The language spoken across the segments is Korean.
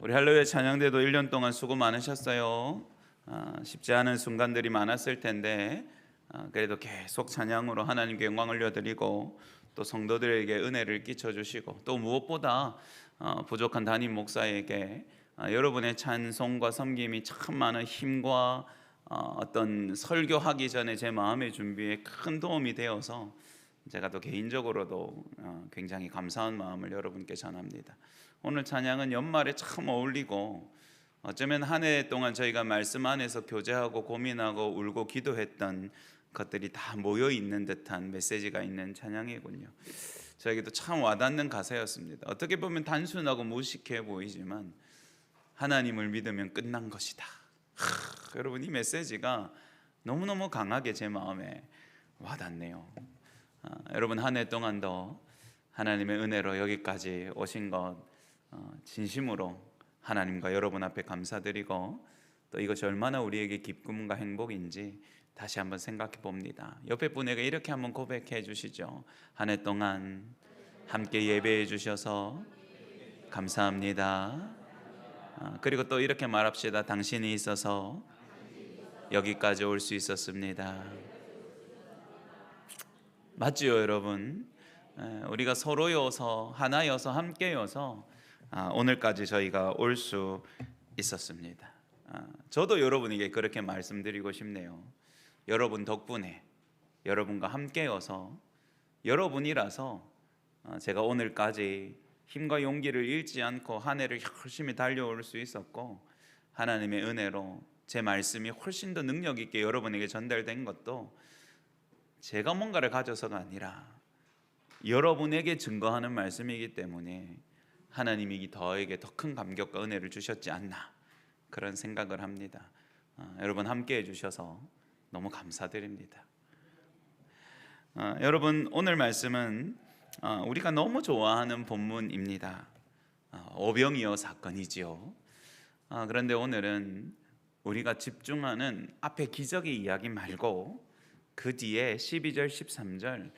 우리 할로윈 찬양대도 1년 동안 수고 많으셨어요. 쉽지 않은 순간들이 많았을 텐데 그래도 계속 찬양으로 하나님께 영광을 올려드리고 또 성도들에게 은혜를 끼쳐주시고 또 무엇보다 부족한 담임 목사에게 여러분의 찬송과 섬김이 참 많은 힘과 어떤 설교하기 전에 제 마음의 준비에 큰 도움이 되어서 제가 또 개인적으로도 굉장히 감사한 마음을 여러분께 전합니다. 오늘 찬양은 연말에 참 어울리고 어쩌면 한 해 동안 저희가 말씀 안에서 교제하고 고민하고 울고 기도했던 것들이 다 모여 있는 듯한 메시지가 있는 찬양이군요. 저에게도 참 와닿는 가사였습니다. 어떻게 보면 단순하고 무식해 보이지만 하나님을 믿으면 끝난 것이다. 여러분, 이 메시지가 너무너무 강하게 제 마음에 와닿네요. 여러분, 한 해 동안도 하나님의 은혜로 여기까지 오신 것 진심으로 하나님과 여러분 앞에 감사드리고 또 이것이 얼마나 우리에게 기쁨과 행복인지 다시 한번 생각해 봅니다. 옆에 분에게 이렇게 한번 고백해 주시죠. 한 해 동안 함께 예배해 주셔서 감사합니다. 그리고 또 이렇게 말합시다. 당신이 있어서 여기까지 올 수 있었습니다. 맞지요, 여러분? 우리가 서로여서 하나여서 함께여서 오늘까지 저희가 올 수 있었습니다. 저도 여러분에게 그렇게 말씀드리고 싶네요. 여러분 덕분에 여러분과 함께여서 여러분이라서 제가 오늘까지 힘과 용기를 잃지 않고 한 해를 열심히 달려올 수 있었고 하나님의 은혜로 제 말씀이 훨씬 더 능력 있게 여러분에게 전달된 것도 제가 뭔가를 가져서가 아니라 여러분에게 증거하는 말씀이기 때문에 하나님이 저에게 더 큰 감격과 은혜를 주셨지 않나 그런 생각을 합니다. 여러분 함께 해주셔서 너무 감사드립니다. 여러분, 오늘 말씀은 우리가 너무 좋아하는 본문입니다. 오병이어 사건이지요. 그런데 오늘은 우리가 집중하는 앞에 기적의 이야기 말고 그 뒤에 12절 13절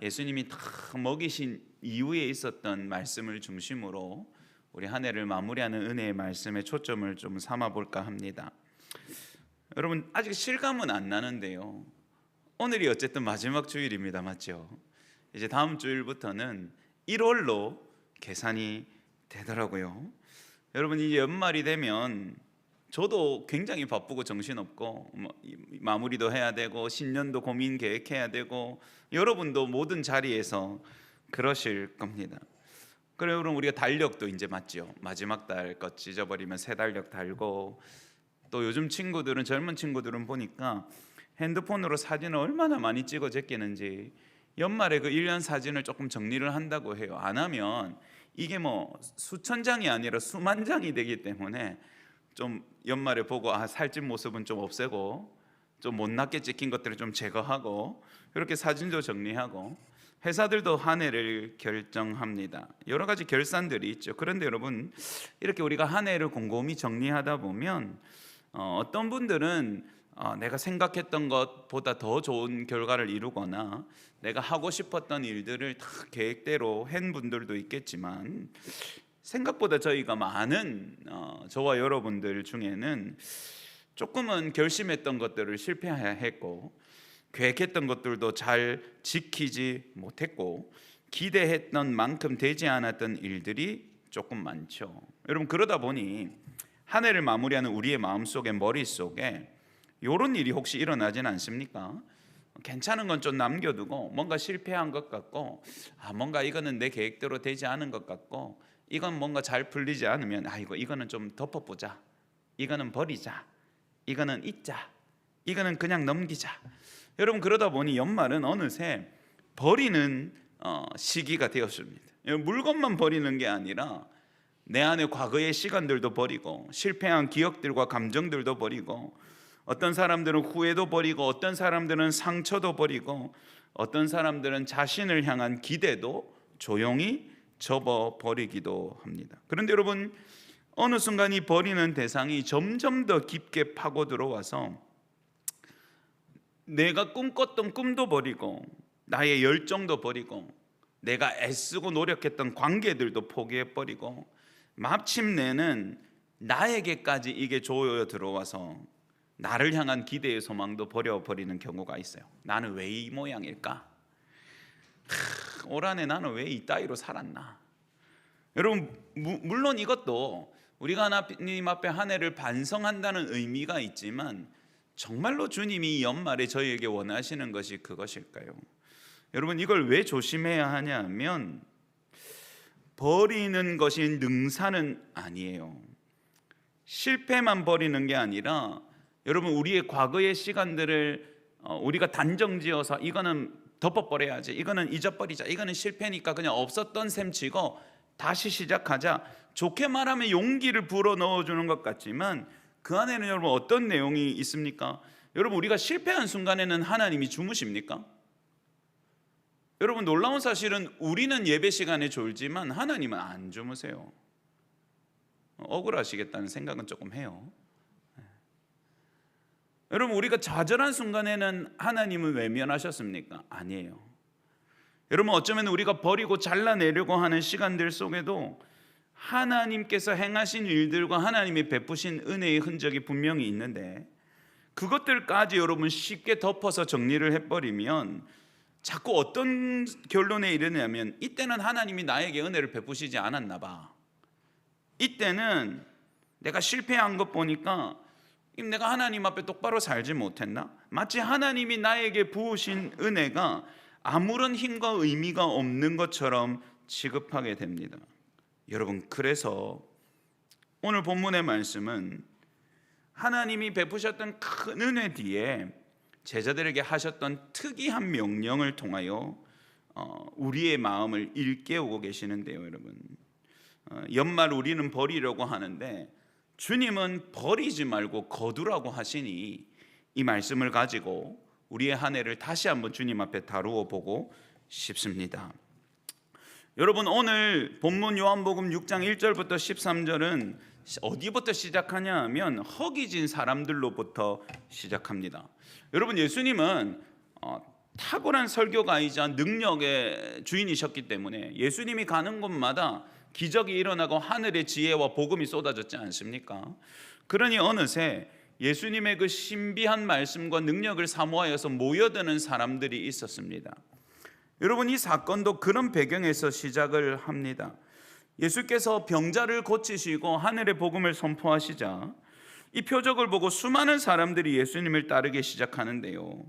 예수님이 다 먹이신 이후에 있었던 말씀을 중심으로 우리 한 해를 마무리하는 은혜의 말씀에 초점을 좀 삼아 볼까 합니다. 여러분, 아직 실감은 안 나는데요, 오늘이 어쨌든 마지막 주일입니다. 맞죠? 이제 다음 주일부터는 1월로 계산이 되더라고요. 여러분, 이제 연말이 되면 저도 굉장히 바쁘고 정신없고 마무리도 해야 되고 신년도 고민 계획해야 되고 여러분도 모든 자리에서 그러실 겁니다. 그래, 여러분, 우리가 달력도 이제 맞죠? 마지막 달 것 찢어버리면 새 달력 달고 또 요즘 친구들은 젊은 친구들은 보니까 핸드폰으로 사진을 얼마나 많이 찍어 제끼는지 연말에 그 1년 사진을 조금 정리를 한다고 해요. 안 하면 이게 뭐 수천 장이 아니라 수만 장이 되기 때문에 좀 연말에 보고 살찐 모습은 좀 없애고 좀 못났게 찍힌 것들을 좀 제거하고 이렇게 사진도 정리하고 회사들도 한 해를 결정합니다. 여러 가지 결산들이 있죠. 그런데 여러분, 이렇게 우리가 한 해를 곰곰이 정리하다 보면 어떤 분들은 내가 생각했던 것보다 더 좋은 결과를 이루거나 내가 하고 싶었던 일들을 다 계획대로 한 분들도 있겠지만 생각보다 저희가 많은 저와 여러분들 중에는 조금은 결심했던 것들을 실패했고 계획했던 것들도 잘 지키지 못했고 기대했던 만큼 되지 않았던 일들이 조금 많죠. 여러분, 그러다 보니 한 해를 마무리하는 우리의 마음속에 머릿속에 이런 일이 혹시 일어나진 않습니까? 괜찮은 건 좀 남겨두고 뭔가 실패한 것 같고 뭔가 이거는 내 계획대로 되지 않은 것 같고 이건 뭔가 잘 풀리지 않으면 이거는 좀 덮어보자, 이거는 버리자, 이거는 잊자, 이거는 그냥 넘기자. 여러분, 그러다 보니 연말은 어느새 버리는 시기가 되었습니다. 물건만 버리는 게 아니라 내 안에 과거의 시간들도 버리고 실패한 기억들과 감정들도 버리고 어떤 사람들은 후회도 버리고 어떤 사람들은 상처도 버리고 어떤 사람들은 자신을 향한 기대도 조용히 접어버리기도 합니다. 그런데 여러분, 어느 순간 이 버리는 대상이 점점 더 깊게 파고 들어와서 내가 꿈꿨던 꿈도 버리고 나의 열정도 버리고 내가 애쓰고 노력했던 관계들도 포기해버리고 마침내는 나에게까지 이게 조여 들어와서 나를 향한 기대의 소망도 버려버리는 경우가 있어요. 나는 왜 이 모양일까? 올 한해 나는 왜 이 따위로 살았나? 여러분, 물론 이것도 우리가 하나님 앞에 한 해를 반성한다는 의미가 있지만 정말로 주님이 이 연말에 저희에게 원하시는 것이 그것일까요? 여러분, 이걸 왜 조심해야 하냐 하면 버리는 것이 능사는 아니에요. 실패만 버리는 게 아니라 여러분, 우리의 과거의 시간들을 우리가 단정지어서 이거는 덮어버려야지, 이거는 잊어버리자, 이거는 실패니까 그냥 없었던 셈 치고 다시 시작하자, 좋게 말하면 용기를 불어넣어주는 것 같지만 그 안에는 여러분 어떤 내용이 있습니까? 여러분, 우리가 실패한 순간에는 하나님이 주무십니까? 여러분, 놀라운 사실은 우리는 예배 시간에 졸지만 하나님은 안 주무세요. 억울하시겠다는 생각은 조금 해요. 여러분, 우리가 좌절한 순간에는 하나님은 외면하셨습니까? 아니에요. 여러분, 어쩌면 우리가 버리고 잘라내려고 하는 시간들 속에도 하나님께서 행하신 일들과 하나님이 베푸신 은혜의 흔적이 분명히 있는데 그것들까지 여러분 쉽게 덮어서 정리를 해버리면 자꾸 어떤 결론에 이르냐면 이때는 하나님이 나에게 은혜를 베푸시지 않았나 봐, 이때는 내가 실패한 것 보니까 내가 하나님 앞에 똑바로 살지 못했나? 마치 하나님이 나에게 부으신 은혜가 아무런 힘과 의미가 없는 것처럼 취급하게 됩니다. 여러분, 그래서 오늘 본문의 말씀은 하나님이 베푸셨던 큰 은혜 뒤에 제자들에게 하셨던 특이한 명령을 통하여 우리의 마음을 일깨우고 계시는데요. 여러분, 연말 우리는 버리려고 하는데 주님은 버리지 말고 거두라고 하시니 이 말씀을 가지고 우리의 한 해를 다시 한번 주님 앞에 다루어 보고 싶습니다. 여러분, 오늘 본문 요한복음 6장 1절부터 13절은 어디부터 시작하냐 하면 허기진 사람들로부터 시작합니다. 여러분, 예수님은 탁월한 설교가이자 능력의 주인이셨기 때문에 예수님이 가는 곳마다 기적이 일어나고 하늘의 지혜와 복음이 쏟아졌지 않습니까? 그러니 어느새 예수님의 그 신비한 말씀과 능력을 사모하여서 모여드는 사람들이 있었습니다. 여러분, 이 사건도 그런 배경에서 시작을 합니다. 예수께서 병자를 고치시고 하늘의 복음을 선포하시자 이 표적을 보고 수많은 사람들이 예수님을 따르기 시작하는데요.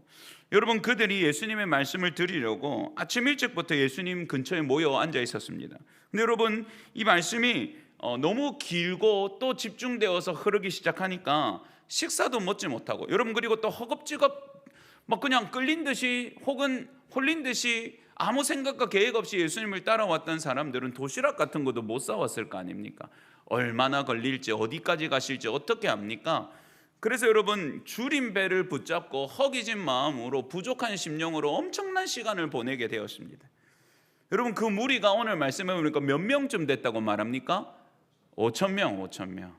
여러분, 그들이 예수님의 말씀을 들으려고 아침 일찍부터 예수님 근처에 모여 앉아 있었습니다. 근데 여러분, 이 말씀이 너무 길고 또 집중되어서 흐르기 시작하니까 식사도 먹지 못하고, 여러분, 그리고 또 허겁지겁 막 그냥 끌린 듯이 혹은 홀린 듯이 아무 생각과 계획 없이 예수님을 따라왔던 사람들은 도시락 같은 것도 못 사왔을 거 아닙니까? 얼마나 걸릴지, 어디까지 가실지 어떻게 합니까? 그래서 여러분, 줄인 배를 붙잡고 허기진 마음으로 부족한 심령으로 엄청난 시간을 보내게 되었습니다. 여러분, 그 무리가 오늘 말씀해 보니까 몇 명쯤 됐다고 말합니까? 5,000명.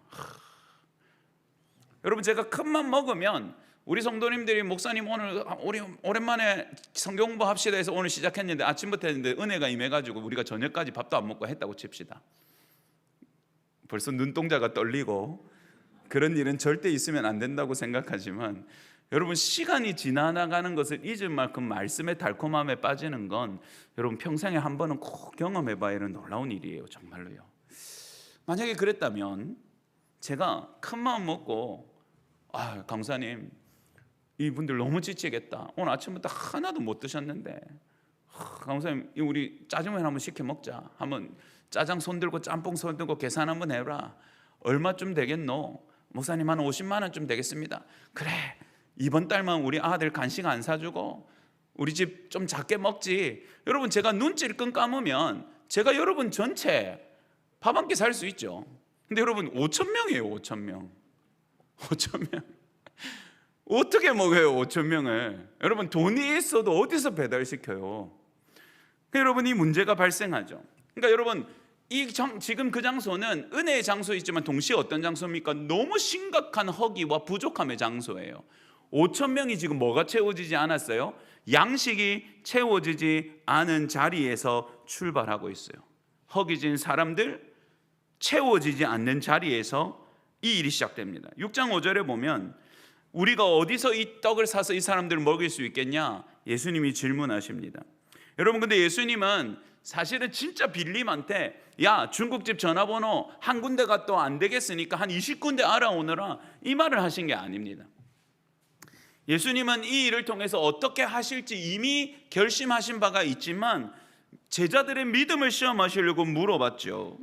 여러분, 제가 큰맘 먹으면 우리 성도님들이 목사님 오늘 우리 오랜만에 성경 공부합시다 해서 오늘 시작했는데 아침부터 했는데 은혜가 임해가지고 우리가 저녁까지 밥도 안 먹고 했다고 칩시다. 벌써 눈동자가 떨리고 그런 일은 절대 있으면 안 된다고 생각하지만 여러분, 시간이 지나가는 것을 잊을 만큼 말씀의 달콤함에 빠지는 건 여러분 평생에 한 번은 꼭 경험해봐야 하는 놀라운 일이에요. 정말로요. 만약에 그랬다면 제가 큰 마음 먹고 강사님 이분들 너무 지치겠다, 오늘 아침부터 하나도 못 드셨는데 강사님 우리 짜장면 한번 시켜 먹자, 한번 짜장 손들고 짬뽕 손들고 계산 한번 해라, 얼마쯤 되겠노? 목사님 한 50만 원쯤 되겠습니다. 그래, 이번 달만 우리 아들 간식 안 사주고 우리 집 좀 작게 먹지. 여러분, 제가 눈치를 끈 감으면 제가 여러분 전체 밥 한 끼 살 수 있죠. 근데 여러분 5,000명이에요. 5,000명 어떻게 먹어요? 5,000명을 여러분, 돈이 있어도 어디서 배달시켜요? 여러분, 이 문제가 발생하죠. 그러니까 여러분, 지금 그 장소는 은혜의 장소이지만 동시에 어떤 장소입니까? 너무 심각한 허기와 부족함의 장소예요. 5,000명이 지금 뭐가 채워지지 않았어요? 양식이 채워지지 않은 자리에서 출발하고 있어요. 허기진 사람들, 채워지지 않는 자리에서 이 일이 시작됩니다. 6장 5절에 보면 우리가 어디서 이 떡을 사서 이 사람들을 먹일 수 있겠냐? 예수님이 질문하십니다. 여러분, 근데 예수님은 사실은 진짜 빌림한테 야, 중국집 전화번호 한 군데가 또 안 되겠으니까 한 20군데 알아오너라, 이 말을 하신 게 아닙니다. 예수님은 이 일을 통해서 어떻게 하실지 이미 결심하신 바가 있지만 제자들의 믿음을 시험하시려고 물어봤죠.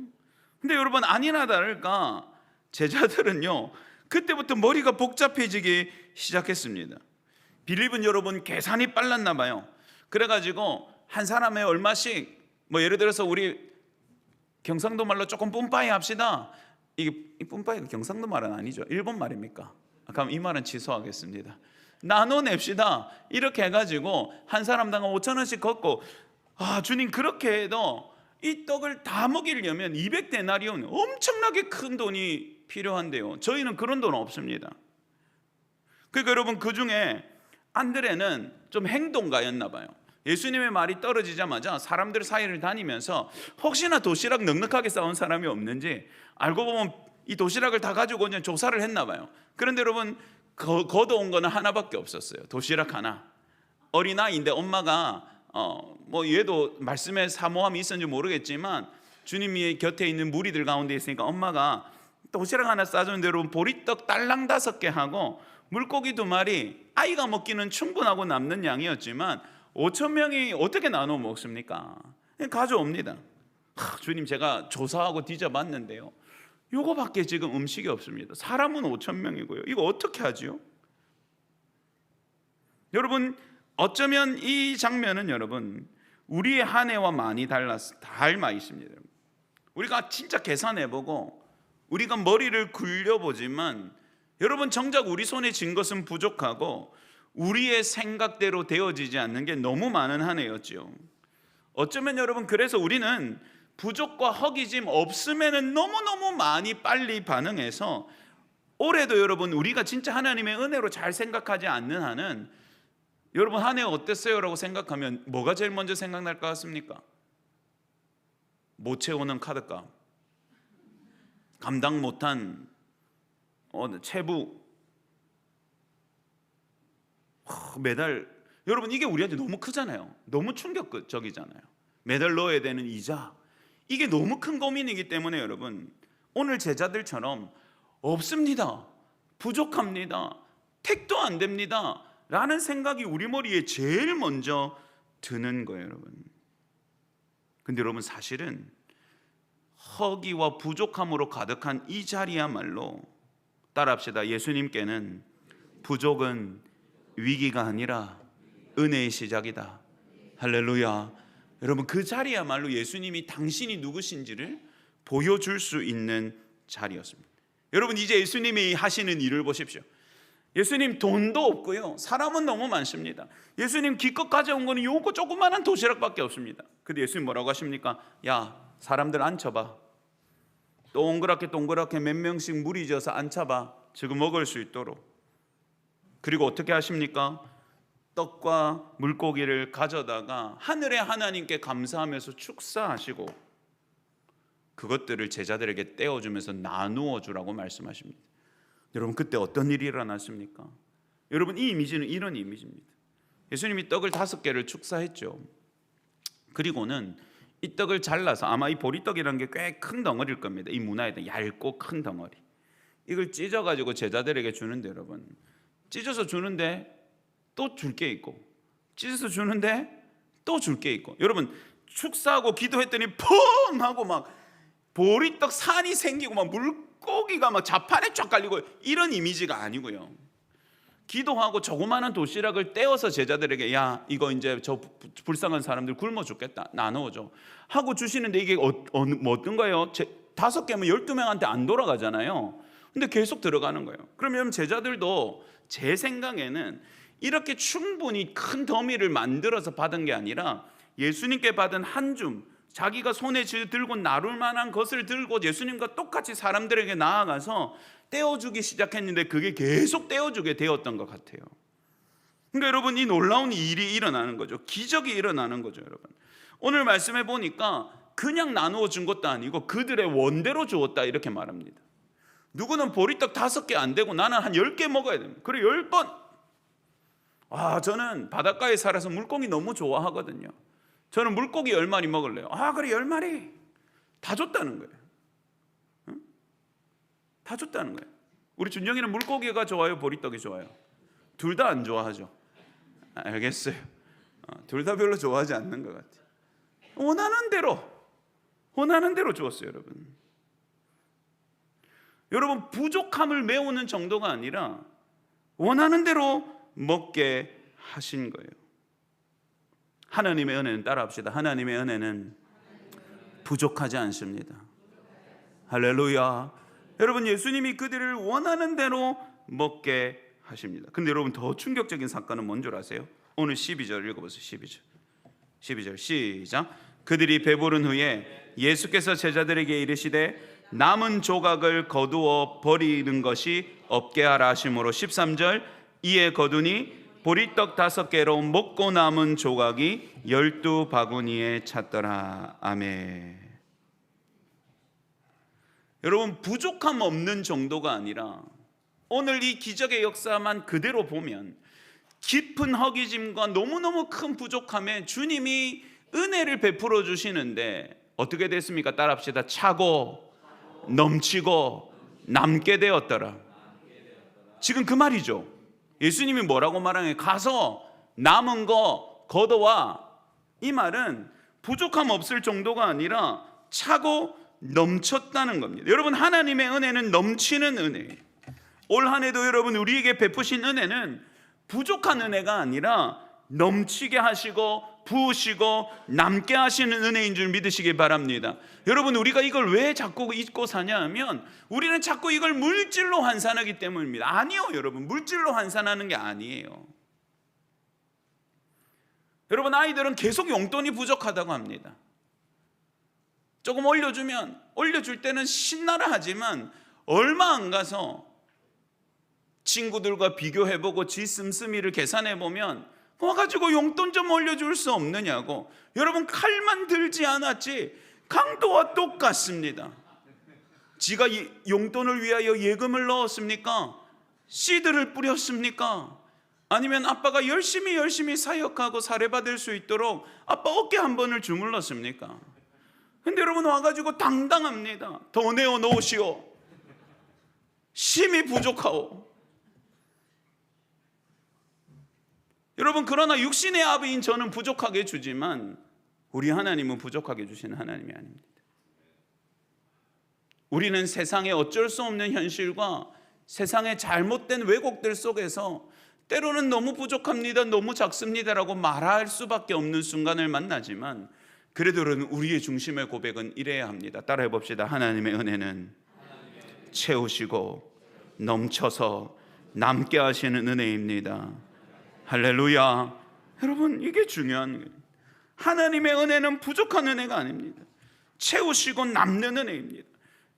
근데 여러분, 아니나 다를까 제자들은요, 그때부터 머리가 복잡해지기 시작했습니다. 빌립은 여러분 계산이 빨랐나 봐요. 그래가지고 한 사람에 얼마씩, 뭐 예를 들어서 우리 경상도 말로 조금 뿜빠이 합시다. 이게 뿜빠이가 경상도 말은 아니죠. 일본 말입니까? 그럼 이 말은 취소하겠습니다. 나눠냅시다. 이렇게 해가지고 한 사람당 5,000원씩 걷고, 주님, 그렇게 해도 이 떡을 다 먹이려면 200데나리온, 엄청나게 큰 돈이 필요한데요. 저희는 그런 돈 없습니다. 그러니까 여러분, 그 중에 안드레는 좀 행동가였나 봐요. 예수님의 말이 떨어지자마자 사람들 사이를 다니면서 혹시나 도시락 넉넉하게 싸운 사람이 없는지, 알고 보면 이 도시락을 다 가지고 그냥 조사를 했나 봐요. 그런데 여러분, 걷어온 거는 하나밖에 없었어요. 도시락 하나. 어린아이인데 엄마가 뭐 얘도 말씀에 사모함이 있었는지 모르겠지만 주님이 곁에 있는 무리들 가운데 있으니까 엄마가 도시락 하나 싸주는데, 여러분, 보리떡 딸랑 5개 하고 물고기 2마리, 아이가 먹기는 충분하고 남는 양이었지만 5,000명이 어떻게 나눠 먹습니까? 가져옵니다. 주님, 제가 조사하고 뒤져봤는데요, 요거밖에 지금 음식이 없습니다. 사람은 5,000명이고요. 이거 어떻게 하지요? 여러분, 어쩌면 이 장면은 여러분 우리의 한 해와 많이 닮아 있습니다. 우리가 진짜 계산해보고 우리가 머리를 굴려보지만 여러분, 정작 우리 손에 쥔 것은 부족하고 우리의 생각대로 되어지지 않는 게 너무 많은 한 해였지요. 어쩌면 여러분, 그래서 우리는 부족과 허기짐 없음에는 너무너무 많이 빨리 반응해서 올해도 여러분, 우리가 진짜 하나님의 은혜로 잘 생각하지 않는 한은, 여러분, 한 해 어땠어요? 라고 생각하면 뭐가 제일 먼저 생각날 것 같습니까? 못 채우는 카드값, 감당 못한 채부, 매달, 여러분, 이게 우리한테 너무 크잖아요. 너무 충격적이잖아요. 매달 넣어야 되는 이자, 이게 너무 큰 고민이기 때문에 여러분, 오늘 제자들처럼 없습니다, 부족합니다, 택도 안 됩니다 라는 생각이 우리 머리에 제일 먼저 드는 거예요, 여러분. 근데 여러분, 사실은 허기와 부족함으로 가득한 이 자리야말로, 따라합시다, 예수님께는 부족은 위기가 아니라 은혜의 시작이다. 할렐루야. 여러분, 그 자리야말로 예수님이 당신이 누구신지를 보여줄 수 있는 자리였습니다. 여러분, 이제 예수님이 하시는 일을 보십시오. 예수님 돈도 없고요, 사람은 너무 많습니다. 예수님 기껏 가져온 거는 요거 조그만한 도시락밖에 없습니다. 근데 예수님 뭐라고 하십니까? 야, 사람들 앉혀봐. 동그랗게 몇 명씩 무리 지어서 앉혀봐. 지금 먹을 수 있도록. 그리고 어떻게 하십니까? 떡과 물고기를 가져다가 하늘의 하나님께 감사하면서 축사하시고 그것들을 제자들에게 떼어주면서 나누어 주라고 말씀하십니다. 여러분, 그때 어떤 일이 일어났습니까? 여러분, 이 이미지는 이런 이미지입니다. 예수님이 떡을 5개를 축사했죠. 그리고는 이 떡을 잘라서, 아마 이 보리떡이라는 게 꽤 큰 덩어리일 겁니다. 이 문화에 대한 얇고 큰 덩어리, 이걸 찢어가지고 제자들에게 주는데, 여러분, 찢어서 주는데 또 줄 게 있고, 찢어서 주는데 또 줄 게 있고, 여러분, 축사하고 기도했더니 펑 하고 막 보리떡 산이 생기고 막 물고기가 막 자판에 쫙 깔리고, 이런 이미지가 아니고요. 기도하고 조그마한 도시락을 떼어서 제자들에게, 야, 이거 이제 저 불쌍한 사람들 굶어 죽겠다, 나누어줘 하고 주시는데, 이게 뭐 어떤 거예요? 5개면 12명한테 안 돌아가잖아요. 근데 계속 들어가는 거예요. 그러면 제자들도 제 생각에는 이렇게 충분히 큰 더미를 만들어서 받은 게 아니라 예수님께 받은 한 줌, 자기가 손에 들고 나눌 만한 것을 들고 예수님과 똑같이 사람들에게 나아가서 떼어주기 시작했는데, 그게 계속 떼어주게 되었던 것 같아요. 그러니까 여러분, 이 놀라운 일이 일어나는 거죠. 기적이 일어나는 거죠, 여러분. 오늘 말씀해 보니까 그냥 나누어 준 것도 아니고 그들의 원대로 주었다, 이렇게 말합니다. 누구는 보리떡 5개 안 되고 나는 한 10개 먹어야 됩니다. 그래 10번. 저는 바닷가에 살아서 물고기 너무 좋아하거든요. 저는 물고기 10마리 먹을래요. 그래 10마리. 다 줬다는 거예요. 응? 다 줬다는 거예요. 우리 준영이는 물고기가 좋아요, 보리떡이 좋아요? 둘 다 안 좋아하죠. 알겠어요. 둘 다 별로 좋아하지 않는 것 같아요. 원하는 대로 주었어요, 여러분. 여러분, 부족함을 메우는 정도가 아니라 원하는 대로 먹게 하신 거예요. 하나님의 은혜는, 따라합시다. 하나님의 은혜는 부족하지 않습니다. 할렐루야. 여러분, 예수님이 그들을 원하는 대로 먹게 하십니다. 근데 여러분, 더 충격적인 사건은 뭔 줄 아세요? 오늘 12절 읽어보세요. 12절 시작. 그들이 배부른 후에 예수께서 제자들에게 이르시되 남은 조각을 거두어 버리는 것이 없게 하라 하심으로 13절 이에 거두니 보리떡 5개로 먹고 남은 조각이 12바구니에 찼더라. 아멘. 여러분, 부족함 없는 정도가 아니라 오늘 이 기적의 역사만 그대로 보면 깊은 허기짐과 너무너무 큰 부족함에 주님이 은혜를 베풀어 주시는데 어떻게 됐습니까? 따라합시다. 차고 넘치고 남게 되었더라. 지금 그 말이죠. 예수님이 뭐라고 말하냐? 가서 남은 거 걷어와. 이 말은 부족함 없을 정도가 아니라 차고 넘쳤다는 겁니다. 여러분, 하나님의 은혜는 넘치는 은혜예요. 올 한 해도 여러분 우리에게 베푸신 은혜는 부족한 은혜가 아니라 넘치게 하시고 부으시고 남게 하시는 은혜인 줄 믿으시기 바랍니다. 여러분, 우리가 이걸 왜 자꾸 잊고 사냐 하면 우리는 자꾸 이걸 물질로 환산하기 때문입니다. 아니요, 여러분, 물질로 환산하는 게 아니에요. 여러분, 아이들은 계속 용돈이 부족하다고 합니다. 조금 올려줄 때는 신나라 하지만 얼마 안 가서 친구들과 비교해보고 지 씀씀이를 계산해보면 와가지고 용돈 좀 올려줄 수 없느냐고. 여러분, 칼만 들지 않았지 강도와 똑같습니다. 지가 용돈을 위하여 예금을 넣었습니까? 씨드를 뿌렸습니까? 아니면 아빠가 열심히 사역하고 사례받을 수 있도록 아빠 어깨 한 번을 주물렀습니까? 근데 여러분 와가지고 당당합니다. 더 내어 놓으시오. 심히 부족하오. 여러분, 그러나 육신의 아비인 저는 부족하게 주지만 우리 하나님은 부족하게 주시는 하나님이 아닙니다. 우리는 세상의 어쩔 수 없는 현실과 세상의 잘못된 왜곡들 속에서 때로는 너무 부족합니다, 너무 작습니다라고 말할 수밖에 없는 순간을 만나지만 그래도 우리의 중심의 고백은 이래야 합니다. 따라해 봅시다. 하나님의 은혜는 채우시고 넘쳐서 남게 하시는 은혜입니다. 할렐루야. 여러분, 이게 중요한 거예요. 하나님의 은혜는 부족한 은혜가 아닙니다. 채우시고 남는 은혜입니다.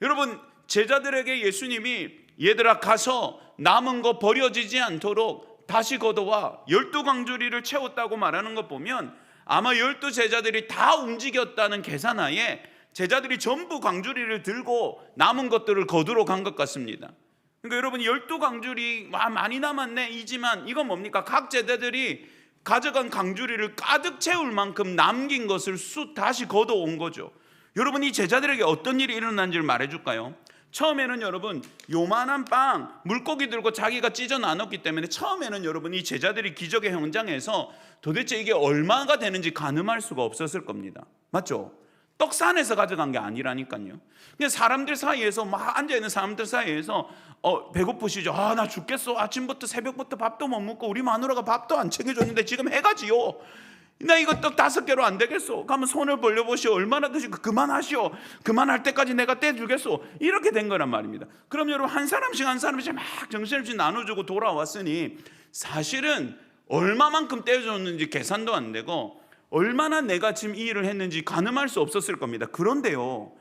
여러분, 제자들에게 예수님이 얘들아 가서 남은 거 버려지지 않도록 다시 걷어와 12광주리를 채웠다고 말하는 것 보면 아마 12제자들이 다 움직였다는 계산하에 제자들이 전부 광주리를 들고 남은 것들을 거두러 간 것 같습니다. 그러니까 여러분, 12광주리 많이 남았네 이지만 이건 뭡니까? 각 제자들이 가져간 광주리를 가득 채울 만큼 남긴 것을 다시 걷어온 거죠. 여러분, 이 제자들에게 어떤 일이 일어난지를 말해줄까요? 처음에는 여러분 요만한 빵 물고기 들고 자기가 찢어 나눴기 때문에 처음에는 여러분 이 제자들이 기적의 현장에서 도대체 이게 얼마가 되는지 가늠할 수가 없었을 겁니다. 맞죠? 떡산에서 가져간 게 아니라니까요. 그냥 사람들 사이에서 막 앉아있는 사람들 사이에서 배고프시죠? 나 죽겠어. 아침부터 새벽부터 밥도 못 먹고 우리 마누라가 밥도 안 챙겨줬는데 지금 해가지요. 나 이거 떡 5개로 안 되겠어. 가면 손을 벌려보시오. 얼마나 드시고 그만하시오. 그만할 때까지 내가 떼주겠소. 이렇게 된 거란 말입니다. 그럼 여러분 한 사람씩 막 정신없이 나눠주고 돌아왔으니 사실은 얼마만큼 떼줬는지 계산도 안 되고 얼마나 내가 지금 이 일을 했는지 가늠할 수 없었을 겁니다. 그런데요,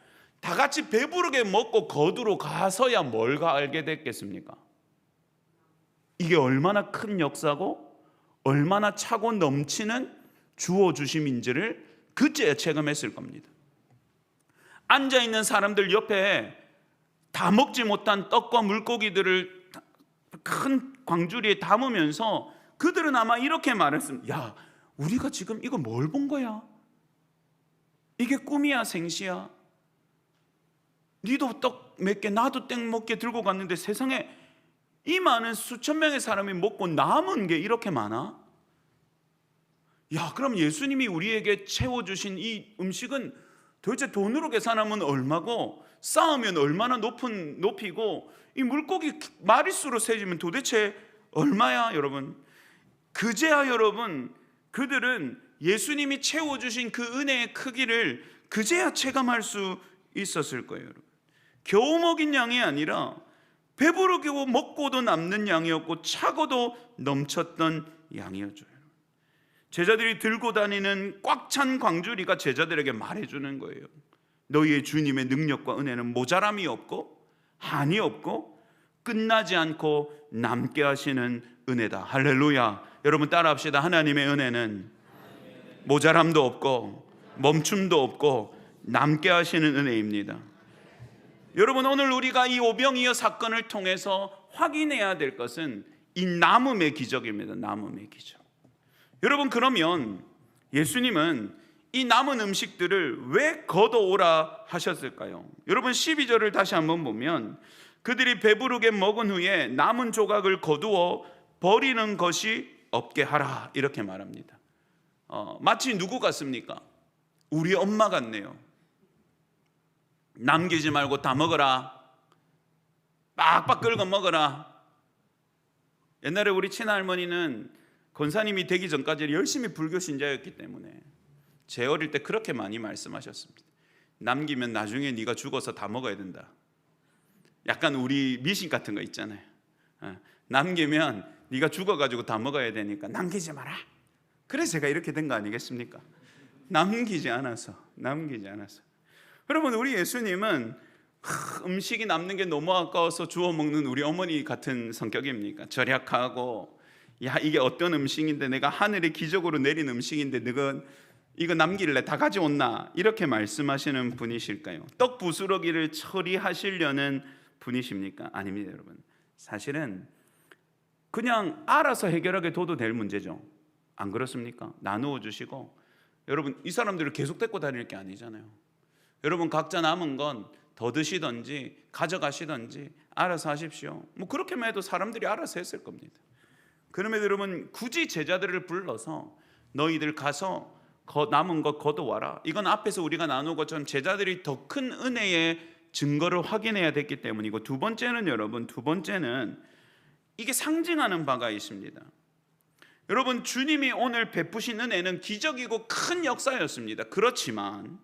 다 같이 배부르게 먹고 거두러 가서야 뭘 알게 됐겠습니까? 이게 얼마나 큰 역사고 얼마나 차고 넘치는 주어주심인지를 그제야 체감했을 겁니다. 앉아있는 사람들 옆에 다 먹지 못한 떡과 물고기들을 큰 광주리에 담으면서 그들은 아마 이렇게 말했습니다. 야, 우리가 지금 이거 뭘 본 거야? 이게 꿈이야 생시야? 니도 떡 몇 개 나도 떡 몇 개 들고 갔는데 세상에 이 많은 수천 명의 사람이 먹고 남은 게 이렇게 많아? 야, 그럼 예수님이 우리에게 채워주신 이 음식은 도대체 돈으로 계산하면 얼마고, 쌓으면 얼마나 높이고, 이 물고기 마리수로 세지면 도대체 얼마야? 여러분, 그제야 여러분, 그들은 예수님이 채워주신 그 은혜의 크기를 그제야 체감할 수 있었을 거예요. 여러분, 겨우 먹인 양이 아니라 배부르고 먹고도 남는 양이었고 차고도 넘쳤던 양이었죠. 제자들이 들고 다니는 꽉 찬 광주리가 제자들에게 말해주는 거예요. 너희의 주님의 능력과 은혜는 모자람이 없고 한이 없고 끝나지 않고 남게 하시는 은혜다. 할렐루야. 여러분 따라합시다. 하나님의 은혜는 모자람도 없고 멈춤도 없고 남게 하시는 은혜입니다. 여러분, 오늘 우리가 이 오병이어 사건을 통해서 확인해야 될 것은 이 남음의 기적입니다. 남음의 기적. 여러분, 그러면 예수님은 이 남은 음식들을 왜 걷어오라 하셨을까요? 여러분, 12절을 다시 한번 보면 그들이 배부르게 먹은 후에 남은 조각을 거두어 버리는 것이 없게 하라, 이렇게 말합니다. 마치 누구 같습니까? 우리 엄마 같네요. 남기지 말고 다 먹어라, 빡빡 긁어 먹어라. 옛날에 우리 친할머니는 권사님이 되기 전까지 열심히 불교 신자였기 때문에 제 어릴 때 그렇게 많이 말씀하셨습니다. 남기면 나중에 네가 죽어서 다 먹어야 된다. 약간 우리 미신 같은 거 있잖아요. 남기면 네가 죽어가지고 다 먹어야 되니까 남기지 마라. 그래서 제가 이렇게 된 거 아니겠습니까? 남기지 않아서. 여러분, 우리 예수님은 음식이 남는 게 너무 아까워서 주워 먹는 우리 어머니 같은 성격입니까? 절약하고, 야, 이게 어떤 음식인데, 내가 하늘의 기적으로 내린 음식인데 너가 이거 남길래 다 가져온나? 이렇게 말씀하시는 분이실까요? 떡 부스러기를 처리하시려는 분이십니까? 아닙니다. 여러분, 사실은 그냥 알아서 해결하게 둬도 될 문제죠. 안 그렇습니까? 나누어 주시고, 여러분, 이 사람들을 계속 데리고 다닐 게 아니잖아요. 여러분, 각자 남은 건 더 드시든지 가져가시든지 알아서 하십시오. 뭐 그렇게만 해도 사람들이 알아서 했을 겁니다. 그러면 여러분, 굳이 제자들을 불러서 너희들 가서 남은 것 거둬와라, 이건 앞에서 우리가 나눈 것처럼 제자들이 더 큰 은혜의 증거를 확인해야 됐기 때문이고, 두 번째는 여러분, 이게 상징하는 바가 있습니다. 여러분, 주님이 오늘 베푸신 은혜는 기적이고 큰 역사였습니다. 그렇지만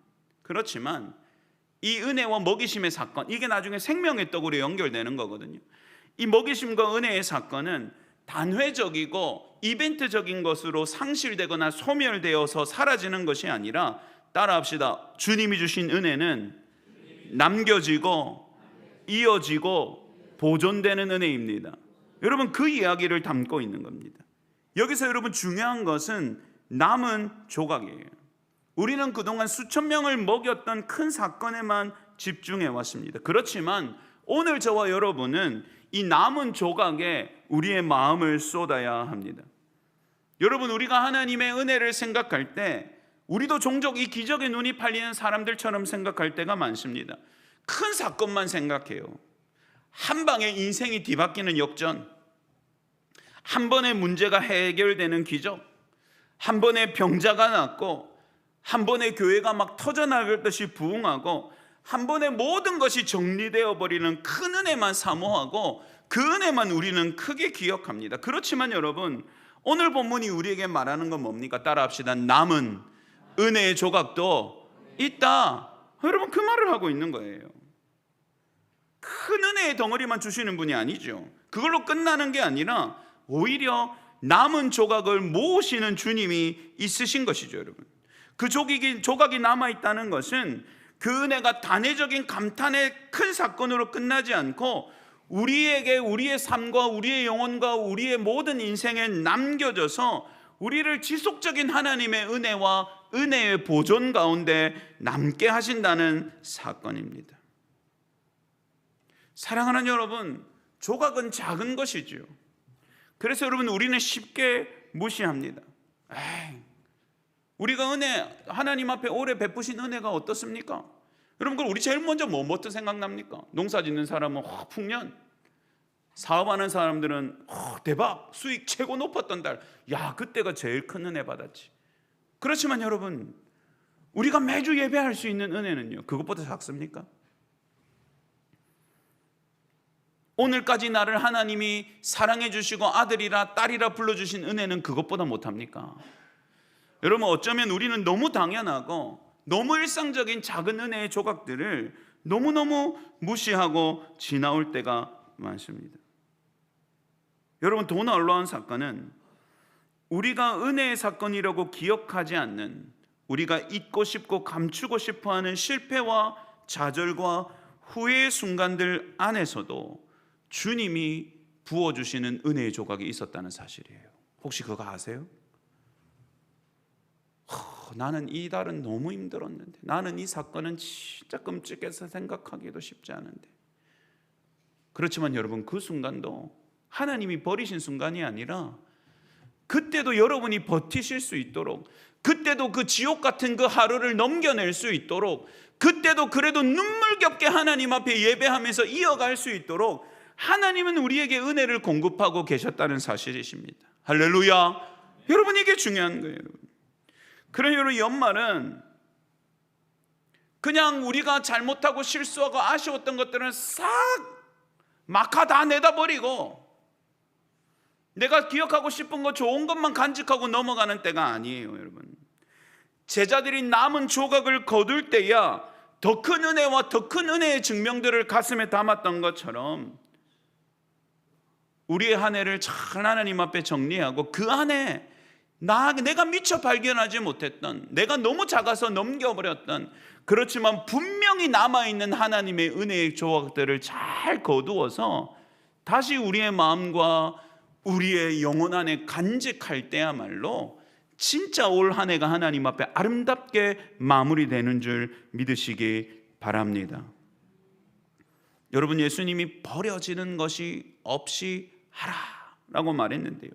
이 은혜와 먹이심의 사건, 이게 나중에 생명의 떡으로 연결되는 거거든요. 이 먹이심과 은혜의 사건은 단회적이고 이벤트적인 것으로 상실되거나 소멸되어서 사라지는 것이 아니라, 따라합시다, 주님이 주신 은혜는 남겨지고 이어지고 보존되는 은혜입니다. 여러분, 그 이야기를 담고 있는 겁니다. 여기서 여러분, 중요한 것은 남은 조각이에요. 우리는 그동안 수천 명을 먹였던 큰 사건에만 집중해 왔습니다. 그렇지만 오늘 저와 여러분은 이 남은 조각에 우리의 마음을 쏟아야 합니다. 여러분, 우리가 하나님의 은혜를 생각할 때 우리도 종종 이 기적에 눈이 팔리는 사람들처럼 생각할 때가 많습니다. 큰 사건만 생각해요. 한 방에 인생이 뒤바뀌는 역전, 한 번의 문제가 해결되는 기적, 한 번의 병자가 낫고, 한 번의 교회가 막 터져나갈 듯이 부흥하고, 한 번에 모든 것이 정리되어 버리는 큰 은혜만 사모하고, 그 은혜만 우리는 크게 기억합니다. 그렇지만 여러분, 오늘 본문이 우리에게 말하는 건 뭡니까? 따라합시다. 남은 은혜의 조각도 있다. 여러분, 그 말을 하고 있는 거예요. 큰 은혜의 덩어리만 주시는 분이 아니죠. 그걸로 끝나는 게 아니라 오히려 남은 조각을 모으시는 주님이 있으신 것이죠. 여러분, 그 조각이 남아있다는 것은 그 은혜가 단회적인 감탄의 큰 사건으로 끝나지 않고 우리에게, 우리의 삶과 우리의 영혼과 우리의 모든 인생에 남겨져서 우리를 지속적인 하나님의 은혜와 은혜의 보존 가운데 남게 하신다는 사건입니다. 사랑하는 여러분, 조각은 작은 것이지요. 그래서 여러분, 우리는 쉽게 무시합니다. 우리가 하나님 앞에 오래 베푸신 은혜가 어떻습니까? 여러분, 그럼 우리 제일 먼저 뭐부터 생각납니까? 농사 짓는 사람은 풍년, 사업하는 사람들은 대박, 수익 최고 높았던 달, 그때가 제일 큰 은혜 받았지. 그렇지만 여러분, 우리가 매주 예배할 수 있는 은혜는요, 그것보다 작습니까? 오늘까지 나를 하나님이 사랑해 주시고 아들이라 딸이라 불러주신 은혜는 그것보다 못합니까? 여러분, 어쩌면 우리는 너무 당연하고 너무 일상적인 작은 은혜의 조각들을 너무너무 무시하고 지나올 때가 많습니다. 여러분, 더 놀라운 사건은 우리가 은혜의 사건이라고 기억하지 않는, 우리가 잊고 싶고 감추고 싶어하는 실패와 좌절과 후회의 순간들 안에서도 주님이 부어주시는 은혜의 조각이 있었다는 사실이에요. 혹시 그거 아세요? 나는 이 달은 너무 힘들었는데, 나는 이 사건은 진짜 끔찍해서 생각하기도 쉽지 않은데. 그렇지만 여러분, 그 순간도 하나님이 버리신 순간이 아니라 그때도 여러분이 버티실 수 있도록, 그때도 그 지옥 같은 그 하루를 넘겨낼 수 있도록, 그때도 그래도 눈물겹게 하나님 앞에 예배하면서 이어갈 수 있도록 하나님은 우리에게 은혜를 공급하고 계셨다는 사실이십니다. 할렐루야. 여러분, 이게 중요한 거예요. 그래서 여러분, 연말은 그냥 우리가 잘못하고 실수하고 아쉬웠던 것들은 싹 마카 다 내다 버리고 내가 기억하고 싶은 거 좋은 것만 간직하고 넘어가는 때가 아니에요. 여러분, 제자들이 남은 조각을 거둘 때야 더 큰 은혜와 더 큰 은혜의 증명들을 가슴에 담았던 것처럼 우리의 한 해를 잘 하나님 앞에 정리하고 그 안에 내가 미처 발견하지 못했던, 내가 너무 작아서 넘겨버렸던, 그렇지만 분명히 남아있는 하나님의 은혜의 조각들을 잘 거두어서 다시 우리의 마음과 우리의 영혼 안에 간직할 때야말로 진짜 올 한 해가 하나님 앞에 아름답게 마무리되는 줄 믿으시기 바랍니다. 여러분, 예수님이 버려지는 것이 없이 하라라고 말했는데요,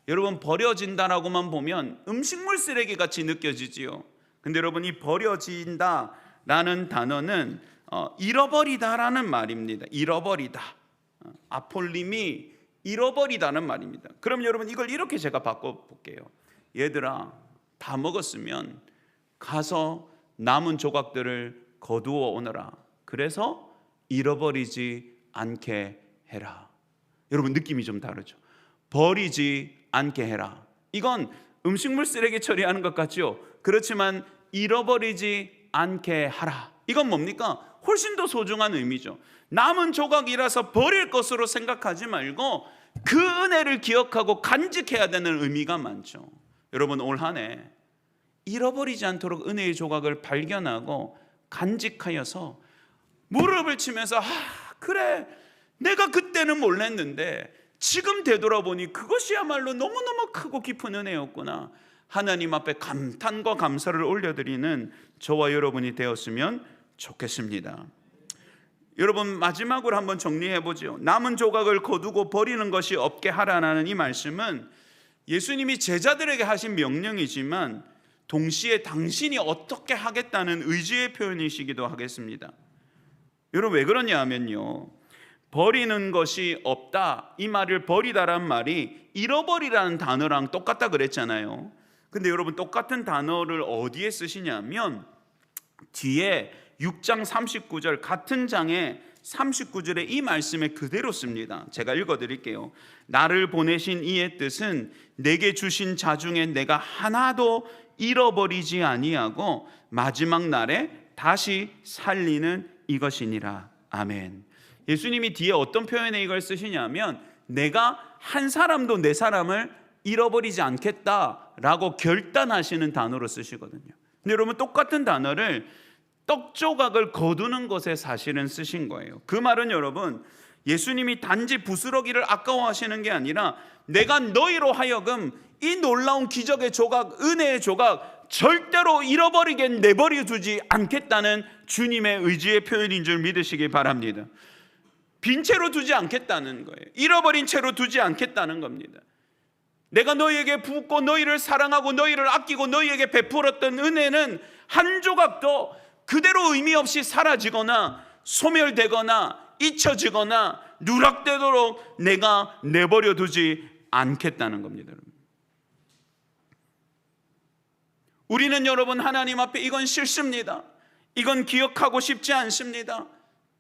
여러분, 버려진다라고만 보면 음식물 쓰레기 같이 느껴지지요. 근데 여러분, 이 버려진다라는 단어는 잃어버리다라는 말입니다. 잃어버리다. 아폴림이 잃어버리다는 말입니다. 그럼 여러분, 이걸 이렇게 제가 바꿔볼게요. 얘들아, 다 먹었으면 가서 남은 조각들을 거두어 오너라. 그래서 잃어버리지 않게 해라. 여러분, 느낌이 좀 다르죠? 버리지 않게 해라. 이건 음식물 쓰레기 처리하는 것 같죠? 그렇지만 잃어버리지 않게 하라. 이건 뭡니까? 훨씬 더 소중한 의미죠. 남은 조각이라서 버릴 것으로 생각하지 말고 그 은혜를 기억하고 간직해야 되는 의미가 많죠. 여러분, 올 한 해 잃어버리지 않도록 은혜의 조각을 발견하고 간직하여서 무릎을 치면서 그래, 내가 그때는 몰랐는데 지금 되돌아보니 그것이야말로 너무너무 크고 깊은 은혜였구나. 하나님 앞에 감탄과 감사를 올려드리는 저와 여러분이 되었으면 좋겠습니다. 여러분, 마지막으로 한번 정리해보죠. 남은 조각을 거두고 버리는 것이 없게 하라는 이 말씀은 예수님이 제자들에게 하신 명령이지만 동시에 당신이 어떻게 하겠다는 의지의 표현이시기도 하겠습니다. 여러분, 왜 그러냐 하면요, 버리는 것이 없다, 이 말을 버리다란 말이 잃어버리라는 단어랑 똑같다 그랬잖아요. 근데 여러분, 똑같은 단어를 어디에 쓰시냐면 뒤에 6장 39절, 같은 장에 39절에 이 말씀에 그대로 씁니다. 제가 읽어드릴게요. 나를 보내신 이의 뜻은 내게 주신 자 중에 내가 하나도 잃어버리지 아니하고 마지막 날에 다시 살리는 이것이니라. 아멘. 예수님이 뒤에 어떤 표현에 이걸 쓰시냐면 내가 한 사람도 내 사람을 잃어버리지 않겠다라고 결단하시는 단어로 쓰시거든요. 근데 여러분, 똑같은 단어를 떡 조각을 거두는 것에 사실은 쓰신 거예요. 그 말은 여러분, 예수님이 단지 부스러기를 아까워하시는 게 아니라 내가 너희로 하여금 이 놀라운 기적의 조각, 은혜의 조각 절대로 잃어버리게 내버려 두지 않겠다는 주님의 의지의 표현인 줄 믿으시기 바랍니다. 빈 채로 두지 않겠다는 거예요. 잃어버린 채로 두지 않겠다는 겁니다. 내가 너희에게 붓고 너희를 사랑하고 너희를 아끼고 너희에게 베풀었던 은혜는 한 조각도 그대로 의미 없이 사라지거나 소멸되거나 잊혀지거나 누락되도록 내가 내버려 두지 않겠다는 겁니다. 여러분. 우리는 여러분 하나님 앞에 이건 싫습니다. 이건 기억하고 싶지 않습니다.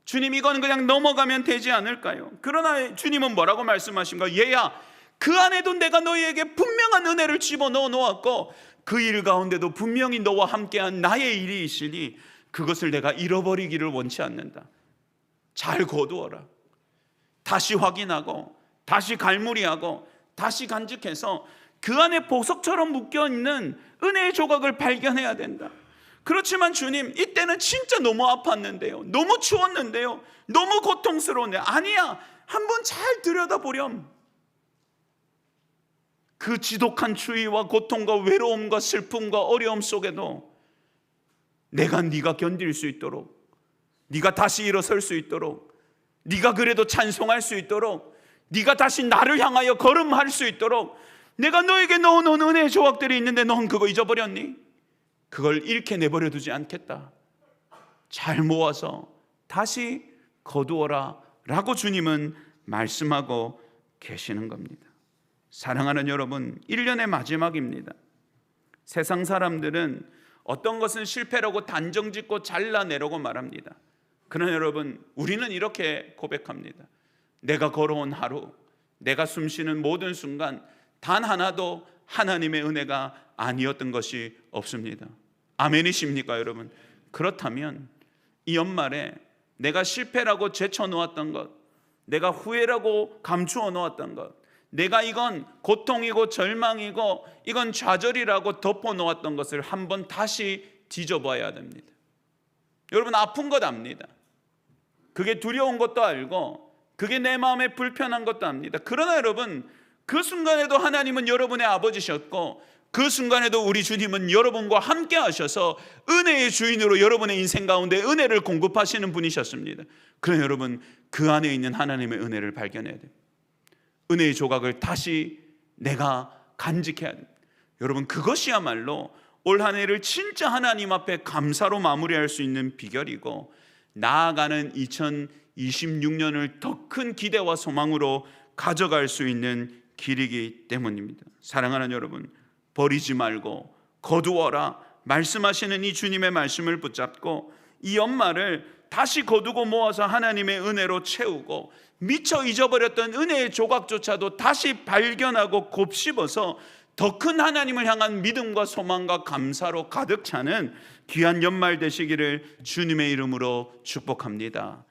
주님, 이건 그냥 넘어가면 되지 않을까요? 그러나 주님은 뭐라고 말씀하신가? 얘야, 그 안에도 내가 너희에게 분명한 은혜를 집어넣어 놓았고 그 일 가운데도 분명히 너와 함께한 나의 일이 있으니 그것을 내가 잃어버리기를 원치 않는다. 잘 거두어라. 다시 확인하고 다시 갈무리하고 다시 간직해서 그 안에 보석처럼 묶여있는 은혜의 조각을 발견해야 된다. 그렇지만 주님, 이때는 진짜 너무 아팠는데요, 너무 추웠는데요, 너무 고통스러운데. 아니야, 한번 잘 들여다보렴. 그 지독한 추위와 고통과 외로움과 슬픔과 어려움 속에도 내가 네가 견딜 수 있도록, 네가 다시 일어설 수 있도록, 네가 그래도 찬송할 수 있도록, 네가 다시 나를 향하여 걸음할 수 있도록 내가 너에게 넣어놓은 은혜의 조각들이 있는데 넌 그거 잊어버렸니? 그걸 잃게 내버려 두지 않겠다. 잘 모아서 다시 거두어라 라고 주님은 말씀하고 계시는 겁니다. 사랑하는 여러분, 1년의 마지막입니다. 세상 사람들은 어떤 것은 실패라고 단정짓고 잘라내려고 말합니다. 그러나 여러분, 우리는 이렇게 고백합니다. 내가 걸어온 하루, 내가 숨쉬는 모든 순간 단 하나도 하나님의 은혜가 아니었던 것이 없습니다. 아멘이십니까 여러분? 그렇다면 이 연말에 내가 실패라고 제쳐놓았던 것, 내가 후회라고 감추어 놓았던 것, 내가 이건 고통이고 절망이고 이건 좌절이라고 덮어놓았던 것을 한번 다시 뒤져봐야 됩니다. 여러분, 아픈 것 압니다. 그게 두려운 것도 알고 그게 내 마음에 불편한 것도 압니다. 그러나 여러분, 그 순간에도 하나님은 여러분의 아버지셨고 그 순간에도 우리 주님은 여러분과 함께 하셔서 은혜의 주인으로 여러분의 인생 가운데 은혜를 공급하시는 분이셨습니다. 그러나 여러분, 그 안에 있는 하나님의 은혜를 발견해야 됩니다. 은혜의 조각을 다시 내가 간직해야 됩니다. 여러분, 그것이야말로 올 한 해를 진짜 하나님 앞에 감사로 마무리할 수 있는 비결이고 나아가는 2026년을 더 큰 기대와 소망으로 가져갈 수 있는 길이기 때문입니다. 사랑하는 여러분, 버리지 말고 거두어라 말씀하시는 이 주님의 말씀을 붙잡고 이 연말을 다시 거두고 모아서 하나님의 은혜로 채우고 미처 잊어버렸던 은혜의 조각조차도 다시 발견하고 곱씹어서 더 큰 하나님을 향한 믿음과 소망과 감사로 가득 차는 귀한 연말 되시기를 주님의 이름으로 축복합니다.